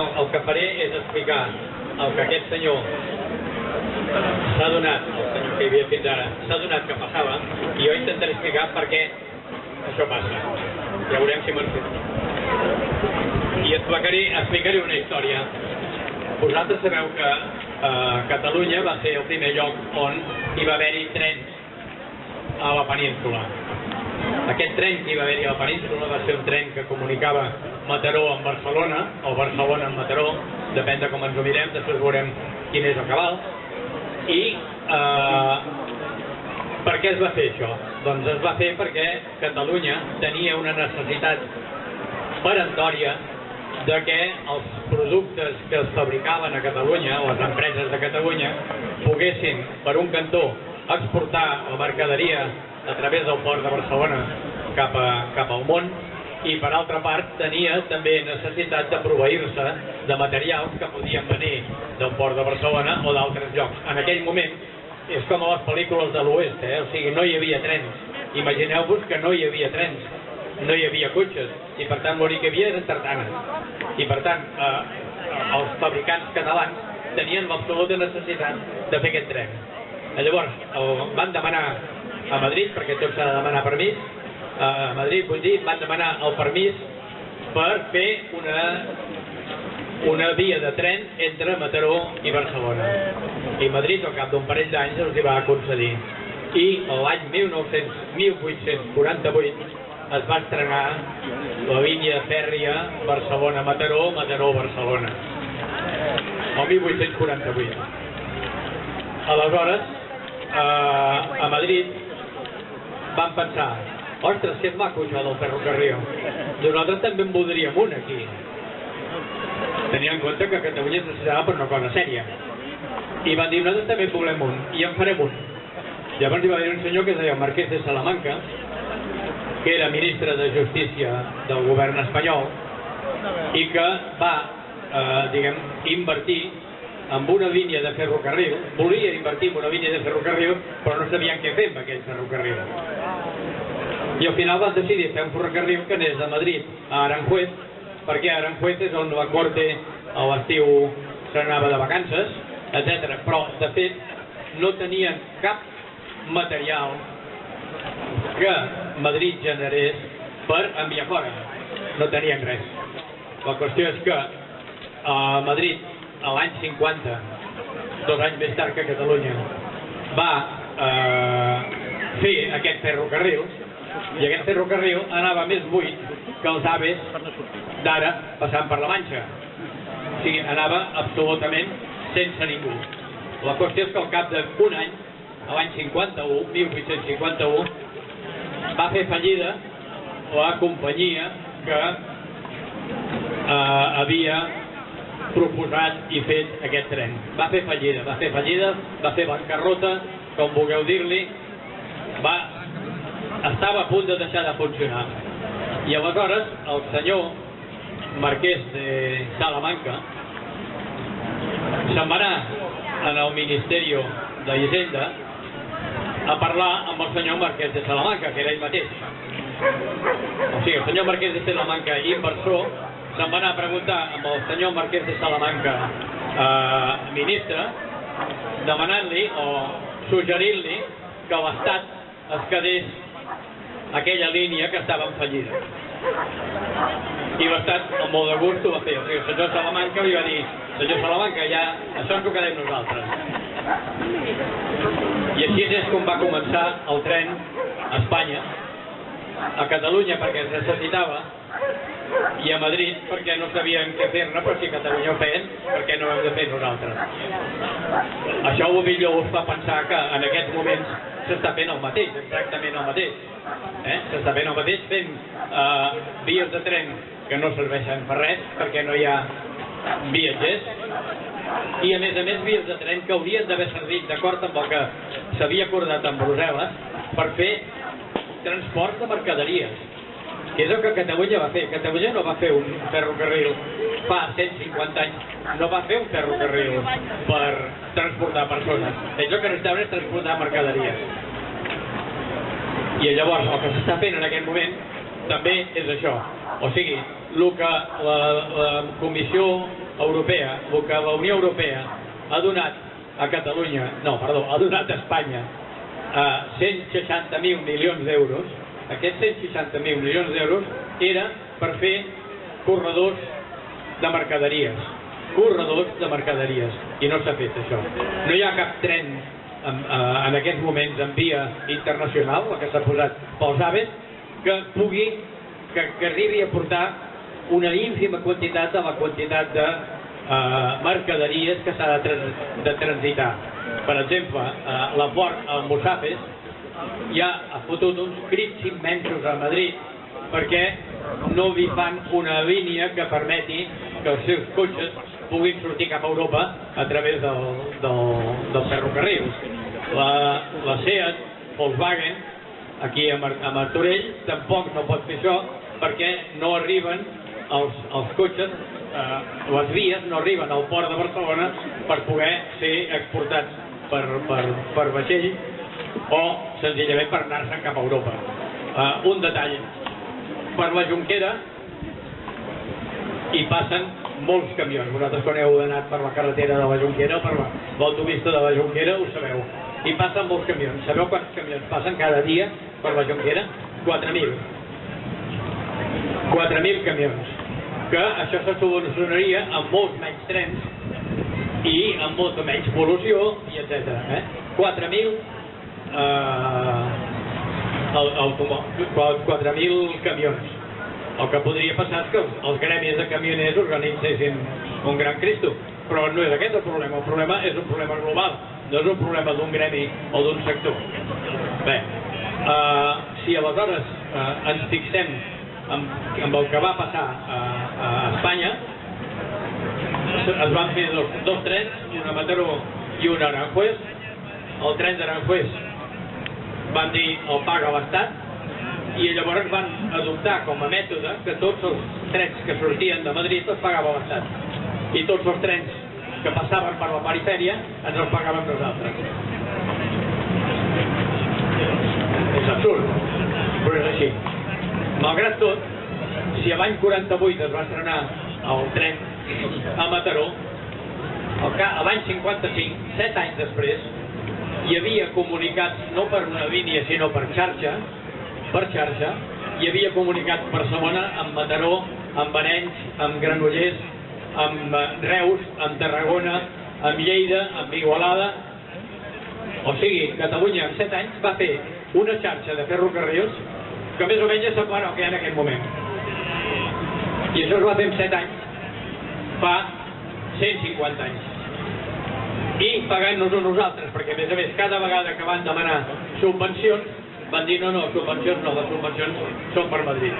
el que faré és explicar el que aquest senyor s'ha donat, el senyor que hi havia fins ara, s'ha donat que passava, i jo intentaré explicar per què això passa. Ja veurem si me'n surt. I explicaré una història. Vosaltres sabeu que Catalunya va ser el primer lloc on hi va haver-hi trens a la península. Aquest tren que hi va haver-hi a la península va ser un tren que comunicava Mataró amb Barcelona, o Barcelona amb Mataró, depèn de com ens ho mirem, després veurem quin és el cabal. I per què es va fer això? Doncs es va fer perquè Catalunya tenia una necessitat peremptòria de que els productes que es fabricaven a Catalunya, o les empreses de Catalunya, poguessin, per un cantó, exportar la mercaderia a través del port de Barcelona cap al món, i per altra part tenia també necessitat de proveir-se de materials que podien venir del port de Barcelona o d'altres llocs. En aquell moment és com a les pel·lícules de l'oest, o sigui, no hi havia trens. Imagineu-vos que no hi havia trens, no hi havia cotxes, i per tant l'únic que hi havia eren tartanes. I per tant els fabricants catalans tenien l'absoluta necessitat de fer aquest tren. Llavors van demanar a Madrid, perquè tot s'ha de demanar permís, a Madrid, vull dir, van demanar el permís per fer una via de tren entre Mataró i Barcelona. I Madrid, al cap d'un parell d'anys, els hi va concedir. I l'any 1848 es va estrenar la línia fèrria Barcelona-Mataró, Mataró-Barcelona, el 1848. Aleshores, a Madrid van pensar: ostres, que és maco això del ferrocarril, nosaltres també en voldríem un aquí. Tenint en compte que Catalunya es necessitava per una cosa sèria, i van dir: nosaltres també en volem un, i en farem un. Llavors hi va haver un senyor que es deia Marquès de Salamanca, que era ministre de Justícia del govern espanyol, i que va, invertir en una línia de ferrocarril. Volia invertir en una línia de ferrocarril, però no sabien què fer amb aquell ferrocarril. I al final van decidir fer un ferrocarril que anés de Madrid a Aranjuez, perquè Aranjuez és on la corte a l'estiu se n'anava de vacances, etc. Però, de fet, no tenien cap material que Madrid generés per enviar fora. No tenien res. La qüestió és que a Madrid, a l'any 50, 2 anys més tard que Catalunya, va fer aquest ferrocarril, i aquest ferrocarril anava més buit que els aves d'ara passant per la Manxa. O sigui, anava absolutament sense ningú. La qüestió és que al cap d'un any, a l'any 51, 1851, va fer fallida la companyia que havia proposat i fet aquest tren. Va fer fallida, va fer bancarrota, com vulgueu dir-li, estava a punt de deixar de funcionar. I aleshores el senyor Marquès de Salamanca se'n va anar al Ministeri d'Hisenda a parlar amb el senyor Marquès de Salamanca, que era ell mateix. O sigui, el senyor Marquès de Salamanca, inversor, se'n va anar a preguntar amb el senyor Marquès de Salamanca, ministre, demanant-li o suggerint-li que l'Estat es quedés aquella línia que estava en fallida. I l'Estat, amb molt de gust, ho va fer. O sigui, el senyor Salamanca li va dir: senyor Salamanca, ja això ens ho quedem nosaltres. I així és com va començar el tren a Espanya, a Catalunya perquè es necessitava, i a Madrid perquè no sabien què fer-ne, però si Catalunya ho feien, per què no ho hem de fer nosaltres? Això potser us fa pensar que en aquests moments s'està fent el mateix, exactament el mateix. S'està fent el mateix, fent vies de tren que no serveixen per res, perquè no hi ha viatgers, i a més vies de tren que haurien d'haver servit d'acord amb el que s'havia acordat amb Brussel·les per fer transport de mercaderies, que és el que Catalunya va fer. Catalunya no va fer un ferrocarril fa 150 anys, no va fer un ferrocarril per transportar persones. Ells el que necessitaven és transportar mercaderies. I llavors el que s'està fent en aquest moment també és això. O sigui, el que la Comissió Europea, el que la Unió Europea ha donat a Catalunya, no, perdó, ha donat a Espanya 160.000 milions d'euros, aquests 160.000 milions d'euros era per fer corredors de mercaderies, i no s'ha fet això. No hi ha cap tren en aquests moments en via internacional, el que s'ha posat pels AVEs, que arribi a portar una ínfima quantitat de la quantitat de mercaderies que s'ha de transitar. Per exemple, la Port Almussafes ja ha fotut uns crits immensos a Madrid perquè no li fan una línia que permeti que els seus cotxes puguin sortir cap a Europa a través del ferrocarril. La Seat, Volkswagen, aquí a Martorell, tampoc no pot fer això perquè no arriben els cotxes, les vies no arriben al port de Barcelona per poder ser exportats per vaixell o senzillament per anar-se'n cap a Europa. Un detall, per la Jonquera hi passen molts camions. Vosaltres quan heu anat per la carretera de la Jonquera o per l'autopista de la Jonquera ho sabeu. Hi passen molts camions. Sabeu quants camions passen cada dia per la Jonquera? 4.000. 4.000 camions. Que això se solucionaria amb molts menys trens i amb molta menys pol·lució, i etc. 4.000 camions. El que podria passar és que els gremis de camioners organitzessin un gran Cristo, però no és aquest el problema. El problema és un problema global, no és un problema d'un gremi o d'un sector. Bé, si aleshores ens fixem amb el que va passar a Espanya, es van fer dos trens, un a Mataró i un a Aranjuez. El tren d'Aranjuez van dir el paga l'Estat, i llavors van adoptar com a mètode que tots els trens que sortien de Madrid els pagava l'Estat i tots els trens que passaven per la perifèria ens els pagàvem nosaltres. És absurd, però és així. Malgrat tot, si a l'any 48 es va estrenar el tren a Mataró, a l'any 55, 7 anys després, hi havia comunicats no per una línia sinó per xarxa, hi havia comunicat Barcelona amb Mataró, amb Arenys, amb Granollers, amb Reus, amb Tarragona, amb Lleida, amb Igualada. O sigui, Catalunya en 7 anys va fer una xarxa de ferrocarrils que més o menys és semblant al que hi ha en aquest moment. I això es va fer en 7 anys, fa 150 anys. I pagant-nos a nosaltres, perquè a més cada vegada que van demanar subvencions van dir no, subvencions no, les subvencions són per Madrid.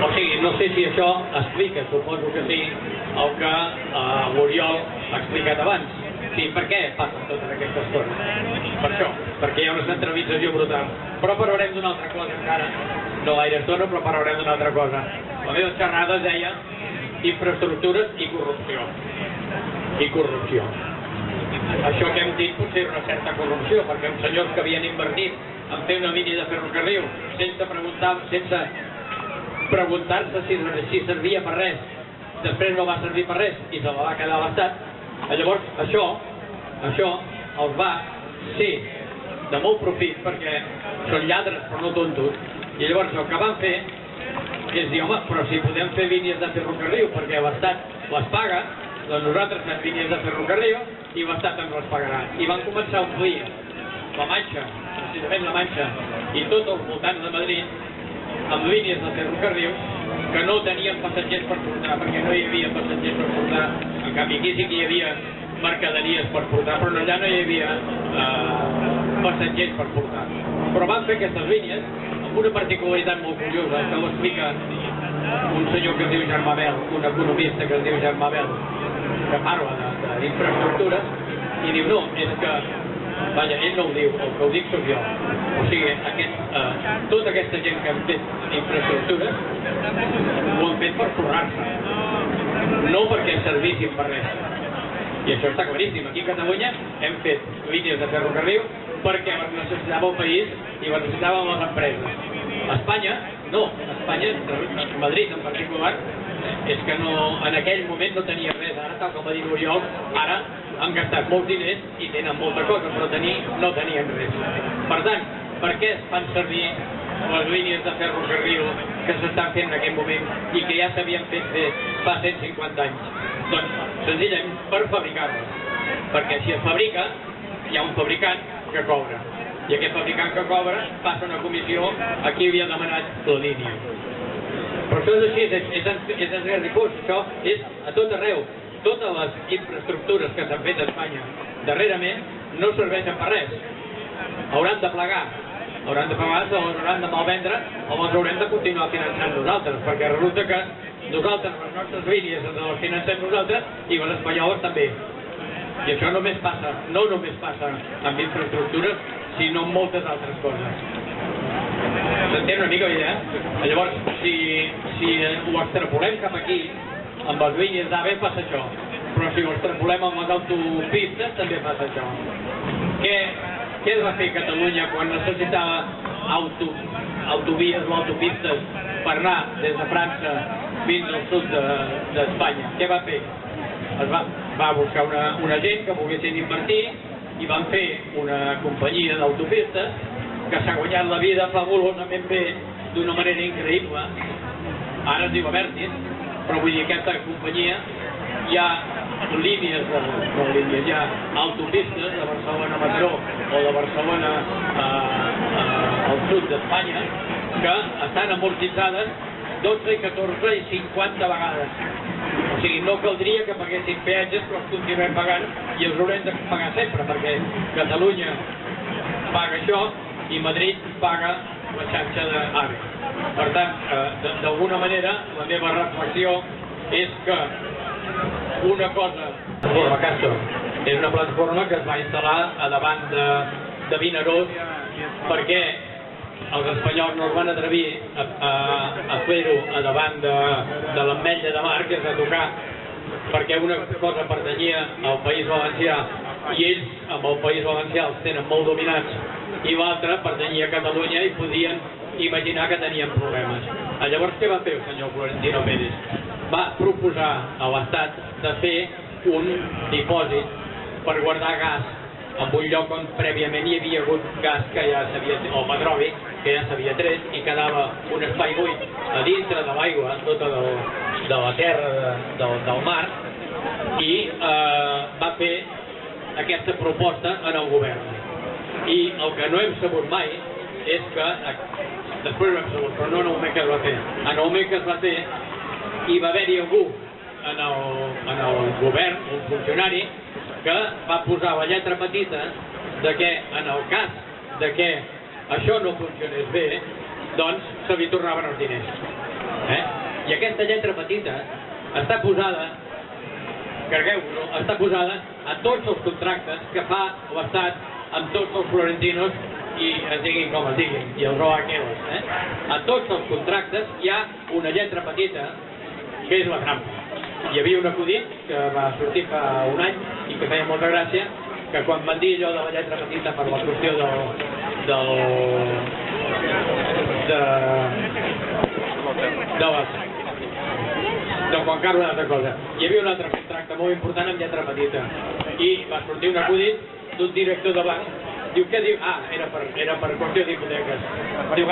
O sigui, no sé si això explica, suposo que sí, el que l'Oriol ha explicat abans. Sí, per què passen totes aquestes coses? Per això, perquè hi ha una centralització brutal. Però parlarem d'una altra cosa encara, no gaire estona, però parlarem d'una altra cosa. La meva xerrada es deia infraestructures i corrupció. Això que hem dit potser una certa corrupció, perquè uns senyors que havien invertit en fer una línia de ferrocarril sense preguntar-se si servia per res, després no va servir per res i se la va quedar a l'Estat. Llavors això els va ser de molt profit perquè són lladres però no tontos, i llavors el que van fer és dir, home, però si podem fer línies de ferrocarril perquè l'Estat les paga, doncs nosaltres fem línies de ferrocarril i l'Estat ens les pagarà. I van començar a omplir la Manxa, precisament la Manxa, i tots els voltants de Madrid amb línies de ferrocarril que no tenien passatgers per portar, perquè no hi havia passatgers per portar. En canvi aquí sí que hi havia mercaderies per portar, però allà no hi havia passatgers per portar. Però van fer aquestes línies amb una particularitat molt curiosa, que ho explica un senyor que es diu Germà Bel, un economista que es diu Germà Bel, que parla d'infraestructures, i diu, no, és que, vaja, ell no ho diu, el que ho dic sóc jo. O sigui, tota aquesta gent que han fet infraestructures ho han fet per forrar-se, no perquè servissin per res. I això està claríssim. Aquí a Catalunya hem fet línies de ferrocarril perquè les necessitava el país i les necessitaven les empreses. Espanya, no, Espanya, Madrid en particular, és que no, en aquell moment no tenia res. Ara, tal com va dir l'Oriol, ara han gastat molts diners i tenen molta cosa, però no tenien res. Per tant, per què es fan servir les línies de ferrocarril que s'estan fent en aquest moment i que ja s'havien fet fa 150 anys? Doncs, senzillament, per fabricar-les. Perquè si es fabrica, hi ha un fabricant que cobra. I aquest fabricant que cobra passa una comissió a qui havia demanat la línia. Però això és així, és esgarrifós, això és a tot arreu. Totes les infraestructures que s'han fet a Espanya darrerament no serveixen per res. Hauran de plegar, se les hauran de malvendre o les haurem de continuar finançant nosaltres, perquè resulta que nosaltres, les nostres línies, les financem nosaltres i les espanyoles també. I això no només passa amb infraestructures, sinó amb moltes altres coses. S'entén una mica la idea? Llavors, si ho extrapolem cap aquí, amb les línies d'AVE passa això, però si ho extrapolem amb les autopistes també passa això. Què es va fer Catalunya quan necessitava autovies o autopistes per anar des de França fins al sud d'Espanya? Què va fer? Va buscar una gent que volguessin invertir i van fer una companyia d'autopistes que s'ha guanyat la vida fabulosament bé d'una manera increïble. Ara es diu Abertis, però vull dir, aquesta companyia hi ha línies, hi ha autopistes de Barcelona a Mataró o de Barcelona al sud d'Espanya que estan amortitzades 12, 14 i 50 vegades. O sigui, no caldria que paguessin peatges, però els continuem pagant i els haurem de pagar sempre, perquè Catalunya paga això i Madrid paga la xarxa d'AVE. Per tant, d'alguna manera, la meva reflexió és que una cosa... La Castor és una plataforma que es va instal·lar a davant de Vinaròs perquè els espanyols no es van atrevir a fer-ho a davant de l'Ametlla de Mar, que és a tocar, perquè una cosa pertanyia al País Valencià i ells amb el País Valencià els tenen molt dominats i l'altra pertanyia a Catalunya i podien imaginar que tenien problemes. Llavors, què va fer el senyor Florentino Pérez? Va proposar a l'Estat de fer un dipòsit per guardar gas en un lloc on prèviament hi havia hagut gas que ja s'havia, o petroli, que ja s'havia tret i quedava un espai buit a dintre de l'aigua, tota de la terra del mar, i va fer aquesta proposta en el govern. I el que no hem sabut mai és que, després ho hem sabut, però no en el moment que es va fer. En el moment que es va fer, hi va haver-hi algú en el govern, un funcionari, que va posar la lletra petita de que en el cas de que això no funcionés bé, doncs se li tornaven els diners. I aquesta lletra petita està posada, carregueu-ho, està posada a tots els contractes que fa l'Estat amb tots els florentinos i es diguin com es diguin, i els roaqueros. A tots els contractes hi ha una lletra petita que és la trampa. Hi havia un acudit que va sortir fa un any i que feia molta gràcia, que quan van dir allò de la lletra petita per la qüestió de Juan Carlos, una altra cosa. Hi havia un altre contracte molt important amb lletra petita i va sortir un acudit d'un director de banc. Diu, què diu? Ah, era per qüestió d'hipoteques. Diu,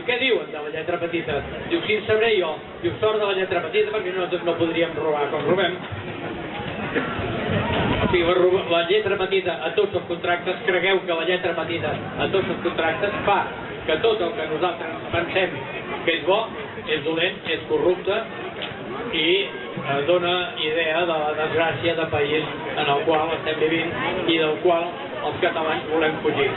què diuen de la lletra petita? Diu, si en sabré jo. Diu, sort de la lletra petita perquè no podríem robar com robem. O sigui, la lletra petita a tots els contractes, cregueu que la lletra petita a tots els contractes fa que tot el que nosaltres pensem que és bo, és dolent, és corrupte i dona idea de la desgràcia de país en el qual estem vivint i del qual els catalans volem fugir.